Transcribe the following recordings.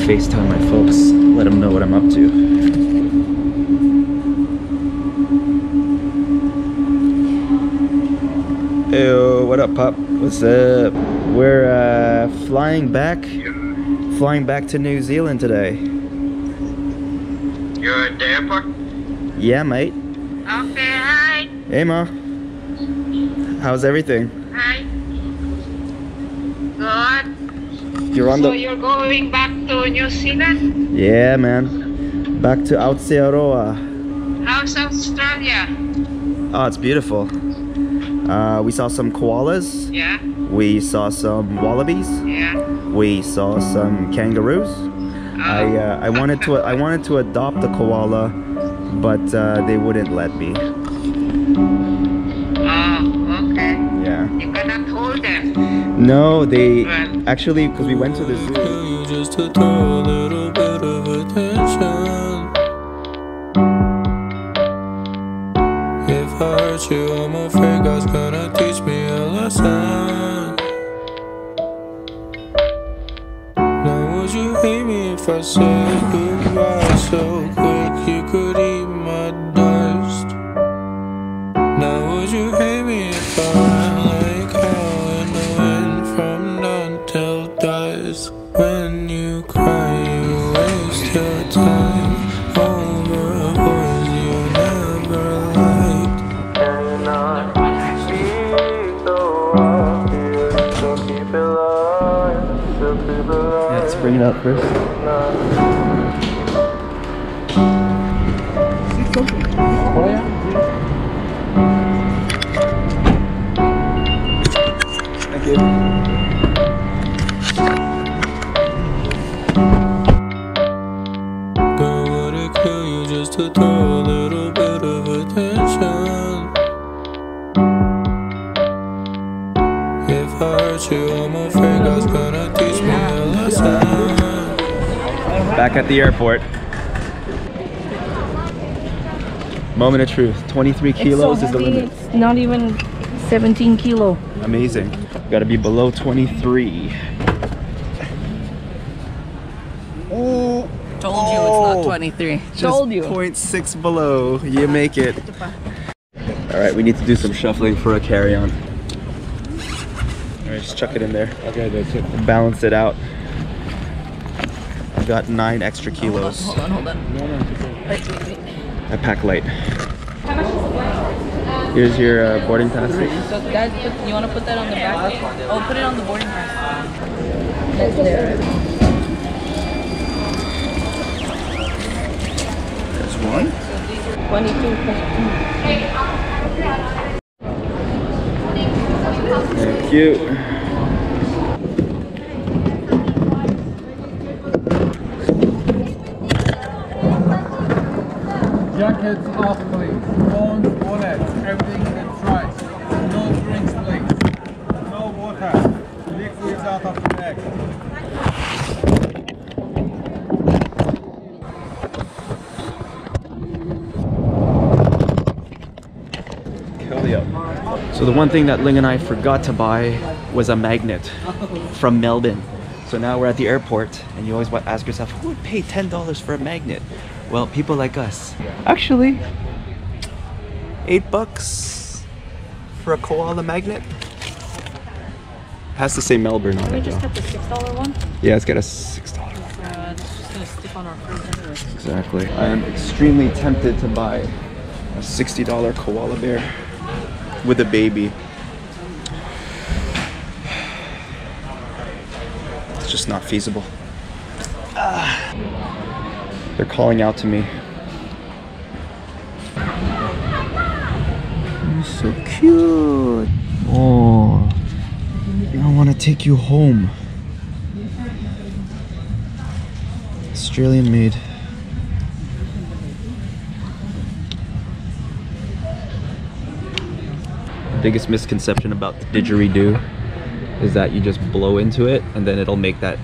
FaceTime my folks, let them know what I'm up to. Ew, what up, Pop? What's up? We're flying back to New Zealand today. You're at the airport? Yeah, mate. Okay, hi. Hey, Ma. How's everything? Hi. Good. You're on So you're going back to New Zealand? Yeah, man. Back to Aotearoa. How's Australia? Oh, it's beautiful. We saw some koalas. Yeah. We saw some wallabies. Yeah. We saw some kangaroos. I wanted to adopt a koala, but they wouldn't let me. Oh, okay. Yeah. You cannot hold them. No, they Well, actually, because we went to the zoo. Just to throw a little bit of attention. If I hurt you, I'm afraid God's gonna teach me a lesson. Now would you hate me if I said goodbye so quick you could eat my dust? Now would you hate me if I ran like hell in the wind from dawn till dusk? When you cry, you waste your time over a voice you never liked. Cannot speak so obvious, so keep it alive, so keep it alive. Yeah, let's bring it up first. Thank you. Girl, would it kill you just to throw a little bit of attention? If I hurt you, I'm afraid God's gonna teach me a lesson. Back at the airport. Moment of truth. 23 kilos is the limit. It's not even 17 kilo. Amazing. Got to be below 23. Oh, Told you it's not 23. just Told you. 0.6 below. You make it. All right, we need to do some shuffling for a carry-on. All right, just chuck it in there. Okay, that's it. Balance it out. I've got 9 extra kilos. Hold on. Wait. I pack light. Here's your boarding pass. So guys, you want to put that on the back? Oh, put it on the boarding pass. That's there. There's one. 22. Thank you. Jackets off, please. Phones, wallets, everything that's right. No drinks, please. No water. Liquids out of the bag. So the one thing that Ling and I forgot to buy was a magnet from Melbourne. So now we're at the airport and you always ask yourself, who would pay $10 for a magnet? Well, people like us. Actually, $8 for a koala magnet. Has to say Melbourne on Can we it just though. get the $6 one? Yeah, let's get a $6 one. It's just gonna stick on our fridge anyway. Exactly. I am extremely tempted to buy a $60 koala bear with a baby. It's just not feasible. They're calling out to me. You're so cute. Oh, I want to take you home. Australian made. The biggest misconception about the didgeridoo is that you just blow into it and then it'll make that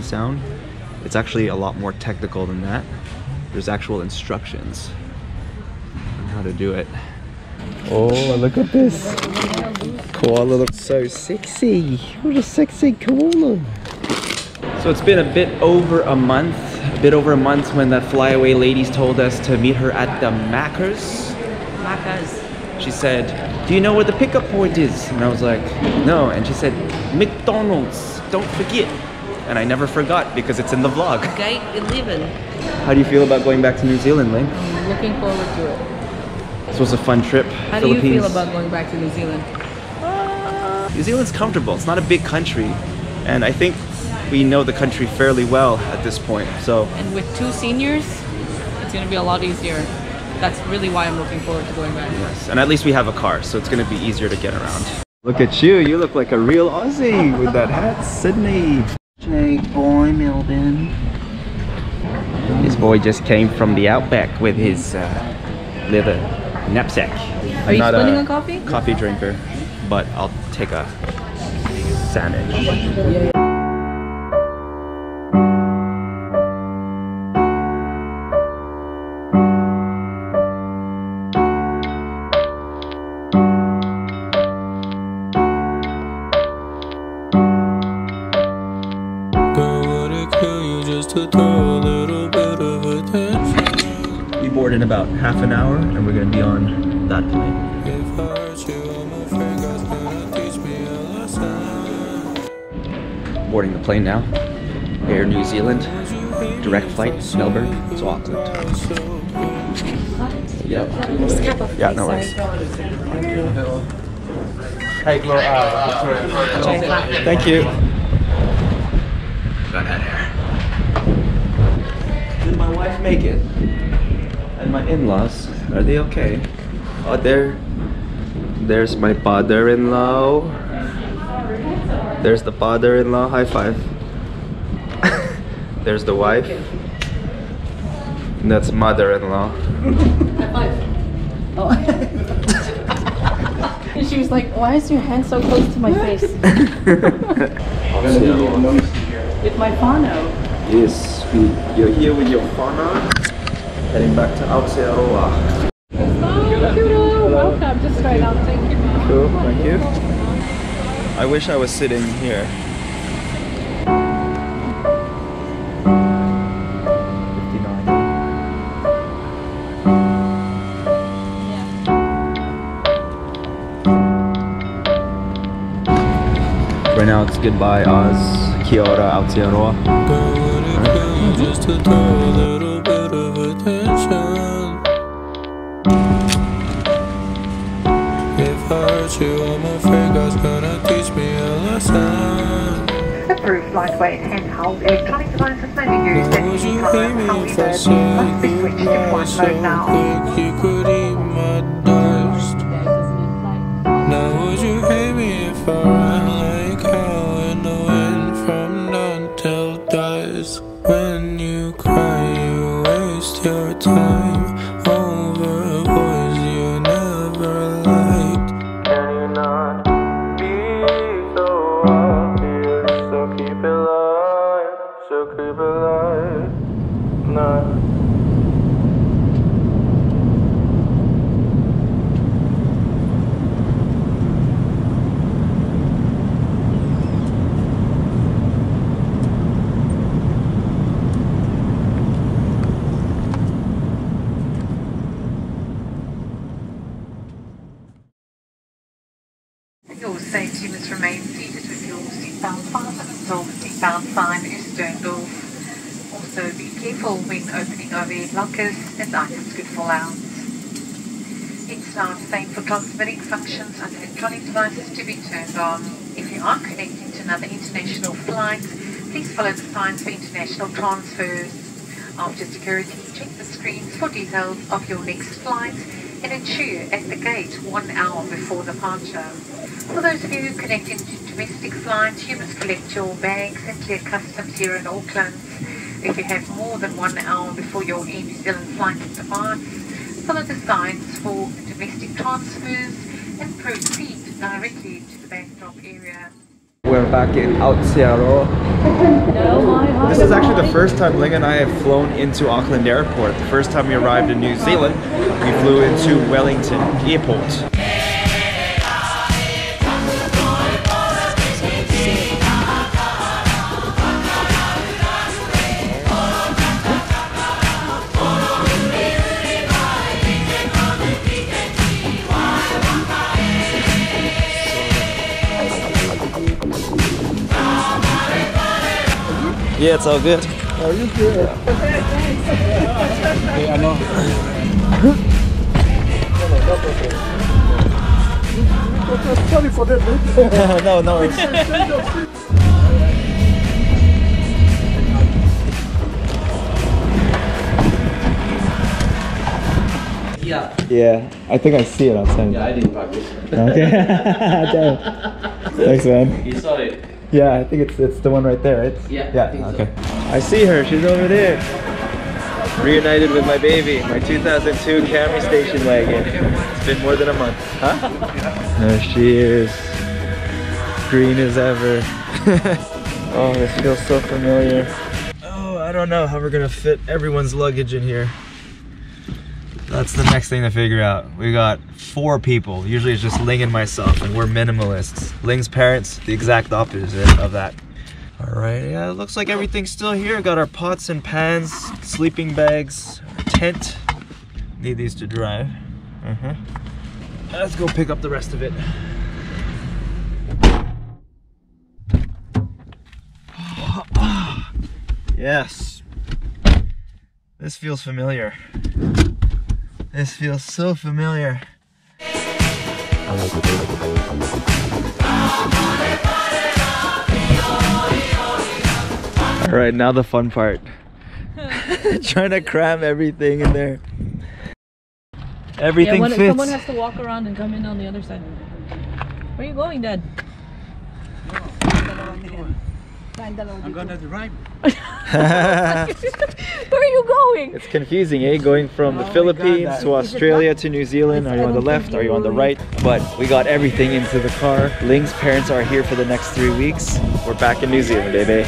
sound. It's actually a lot more technical than that. There's actual instructions on how to do it. Oh, look at this. Koala looks so sexy. What a sexy koala. So it's been a bit over a month when that flyaway ladies told us to meet her at the Macca's. She said, "Do you know where the pickup point is?" And I was like, "No." And she said, "McDonald's, don't forget." And I never forgot because it's in the vlog. Gate 11. How do you feel about going back to New Zealand, Ling? I'm looking forward to it. This was a fun trip. How do you feel about going back to New Zealand? New Zealand's comfortable. It's not a big country. And I think we know the country fairly well at this point. So. And with 2 seniors, it's going to be a lot easier. That's really why I'm looking forward to going back. Yes, and at least we have a car, so it's going to be easier to get around. Look at you. You look like a real Aussie with that hat, Sydney. Hey boy, Melbourne. This boy just came from the outback with his leather knapsack. Are you splitting a coffee? Coffee drinker, but I'll take a sandwich. Yeah. We board in about half an hour and we're going to be on that plane. Boarding the plane now. Air New Zealand. Direct flight, Melbourne to Auckland. Yep. Yeah, no worries. Thank you. Got that hair. Did my wife make it? And my in-laws, are they okay? Oh, there's my father-in-law. There's the father-in-law. High five. There's the wife. And that's mother-in-law. High five. Oh. She was like, "Why is your hand so close to my face?" With my whānau. Yes, you're here with your whānau. Heading back to Aotearoa. Welcome, just straight out. Thank you. Cool, thank you. I wish I was sitting here. 59. Right now it's goodbye Oz, kia ora, Aotearoa. Just to throw a little bit of attention. If I hurt you, I'm afraid God's gonna teach me a lesson. Approved lightweight handheld electronic devices may be used at any time. However, must be switched to flight mode now. You could eat my dust. Now would you hate me if I ran like hell in the wind from dawn till dusk? When you cry, you waste your time over boys you never liked. Can you not be so obvious? So keep it light, so keep it light. Nah. Your safety must remain seated with your seatbelt fastened until the seatbelt sign is turned off. Also, be careful when opening overhead lockers as items could fall out. It's now safe for transmitting functions and electronic devices to be turned on. If you are connecting to another international flight, please follow the signs for international transfers. After security, check the screens for details of your next flight and ensure at the gate 1 hour before departure. For those of you connecting to domestic flights, you must collect your bags and clear customs here in Auckland. If you have more than 1 hour before your Air New Zealand flight departs, follow the signs for domestic transfers and proceed directly to the backdrop area. We're back in Aotearoa. This is actually the first time Ling and I have flown into Auckland Airport. The first time we arrived in New Zealand, we flew into Wellington Airport. Yeah, it's all good. Are you good? Okay, I know. Sorry for that. No, no worries. Yeah, I think I see it outside. Yeah, I didn't practice. Okay. Thanks, man. You saw it? Yeah, I think it's the one right there, right? Yeah, Yeah. I think so. Okay. I see her. She's over there. Reunited with my baby, my 2002 Camry station wagon. It's been more than a month. Huh? There she is. Green as ever. Oh, this feels so familiar. Oh, I don't know how we're gonna fit everyone's luggage in here. That's the next thing to figure out. We got 4 people. Usually it's just Ling and myself, and we're minimalists. Ling's parents, the exact opposite of that. All right, yeah, it looks like everything's still here. Got our pots and pans, sleeping bags, our tent. Need these to drive. Let's go pick up the rest of it. Yes. This feels familiar. This feels so familiar. All right, now the fun part. Trying to cram everything in there. Everything fits. Someone has to walk around and come in on the other side. Where are you going, Dad? I'm gonna drive. Where are you going? It's confusing, eh? Going from the Philippines to Australia to New Zealand. Are you on the left? Are you on the right? But we got everything into the car. Ling's parents are here for the next 3 weeks. We're back in New Zealand, baby.